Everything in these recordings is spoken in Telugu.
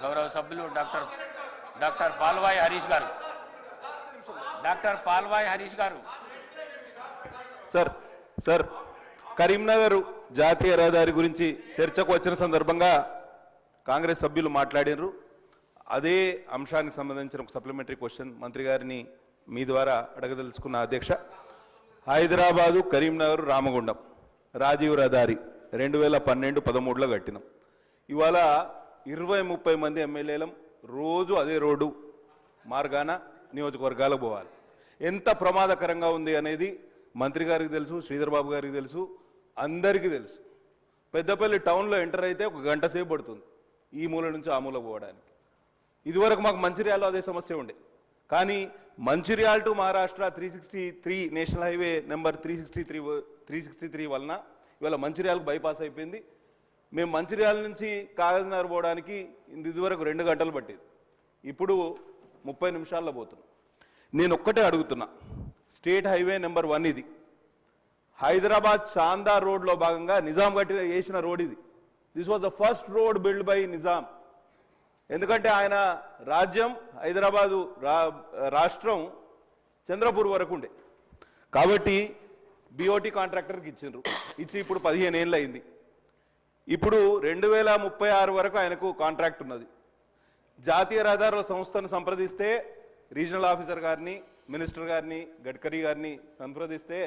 గౌరవ సభ్యులు డాక్టర్ పాల్వాయి హరీష్ గారు. డాక్టర్ పాల్వాయి హరీష్ గారు. సార్ కరీంనగర్ జాతీయ రహదారి గురించి చర్చకు వచ్చిన సందర్భంగా కాంగ్రెస్ సభ్యులు మాట్లాడినారు. అదే అంశానికి సంబంధించిన ఒక సప్లిమెంటరీ క్వశ్చన్ మంత్రి గారిని మీ ద్వారా అడగదలుచుకున్న అధ్యక్ష. హైదరాబాదు కరీంనగర్ రామగుండం రాజీవ్ రహదారి 2012-13లో కట్టినాం. ఇవాళ 20-30 మంది ఎమ్మెల్యేలం రోజు అదే రోడ్డు మార్గాన నియోజకవర్గాలకు పోవాలి. ఎంత ప్రమాదకరంగా ఉంది అనేది మంత్రి గారికి తెలుసు, శ్రీధర్ బాబు గారికి తెలుసు, అందరికీ తెలుసు. పెద్దపల్లి టౌన్లో ఎంటర్ అయితే 1 గంట సేపు పడుతుంది ఈ మూల నుంచి ఆ మూల పోవడానికి. ఇదివరకు మాకు మంచిర్యాలలో అదే సమస్య ఉండే. కానీ Mancherial to Maharashtra 363 national highway number 363 వలన ఇవాళ మంచిర్యాలకు బైపాస్ అయిపోయింది. మేము మంచిర్యాల నుంచి కాగజ్నగర్ పోవడానికి ఇదివరకు 2 గంటలు పట్టేది, ఇప్పుడు 30 నిమిషాల్లో పోతున్నాం. నేను ఒక్కటే అడుగుతున్నా, స్టేట్ హైవే నెంబర్ 1 ఇది. హైదరాబాద్ చాందార్ రోడ్లో భాగంగా నిజాం వేసిన రోడ్ ఇది. This was the first road build by Nizam. ఎందుకంటే ఆయన రాజ్యం హైదరాబాదు రాష్ట్రం చంద్రపూర్ వరకు ఉండే కాబట్టి బిఓటి కాంట్రాక్టర్కి ఇచ్చి ఇప్పుడు 15 ఏళ్ళు అయింది. ఇప్పుడు 2036 వరకు ఆయనకు కాంట్రాక్ట్ ఉన్నది. జాతీయ రహదారుల సంస్థను సంప్రదిస్తే రీజనల్ ఆఫీసర్ గారిని, మినిస్టర్ గారిని, గడ్కరీ గారిని సంప్రదిస్తే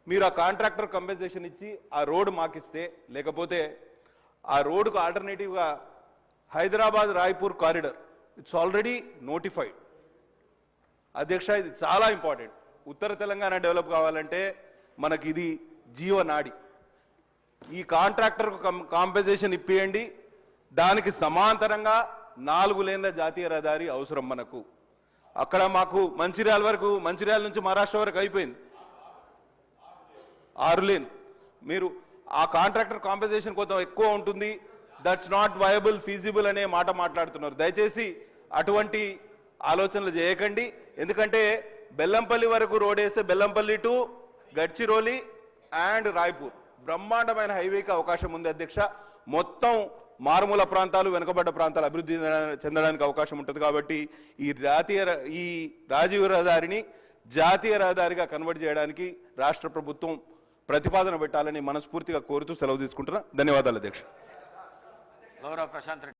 మీరు ఆ కాంట్రాక్టర్ కంపెన్సేషన్ ఇచ్చి ఆ రోడ్డు మాకిస్తే, లేకపోతే ఆ రోడ్డుకు ఆల్టర్నేటివ్గా Hyderabad Raipur corridor it's already notified. అధ్యక్ష, ఇది చాలా ఇంపార్టెంట్. ఉత్తర తెలంగాణ డెవలప్ కావాలంటే మనకి ఇది జీవనాడి. ఈ కాంట్రాక్టర్కు కాంపెన్సేషన్ ఇప్పియండి. దానికి సమాంతరంగా 4 లేన్ల జాతీయ రహదారి అవసరం మనకు. అక్కడ మాకు మంచిర్యాల నుంచి మహారాష్ట్ర వరకు అయిపోయింది 6 లేన్. మీరు ఆ కాంట్రాక్టర్ కాంపెన్సేషన్ కొంచెం ఎక్కువ ఉంటుంది, దట్స్ నాట్ వయబుల్, ఫీజిబుల్ అనే మాట మాట్లాడుతున్నారు. దయచేసి అటువంటి ఆలోచనలు చేయకండి. ఎందుకంటే బెల్లంపల్లి వరకు రోడ్ వేస్తే బెల్లంపల్లి టు గడ్చిరోలి అండ్ రాయ్పూర్ బ్రహ్మాండమైన హైవేకి అవకాశం ఉంది అధ్యక్ష. మొత్తం మారుమూల ప్రాంతాలు, వెనుకబడ్డ ప్రాంతాలు అభివృద్ధి చెందడానికి అవకాశం ఉంటుంది. కాబట్టి ఈ రాజీవ్ రహదారిని జాతీయ రహదారిగా కన్వర్ట్ చేయడానికి రాష్ట్ర ప్రభుత్వం ప్రతిపాదన పెట్టాలని మనస్ఫూర్తిగా కోరుతూ సెలవు తీసుకుంటున్నా. ధన్యవాదాలు అధ్యక్ష. గౌరవ ప్రశాంత్.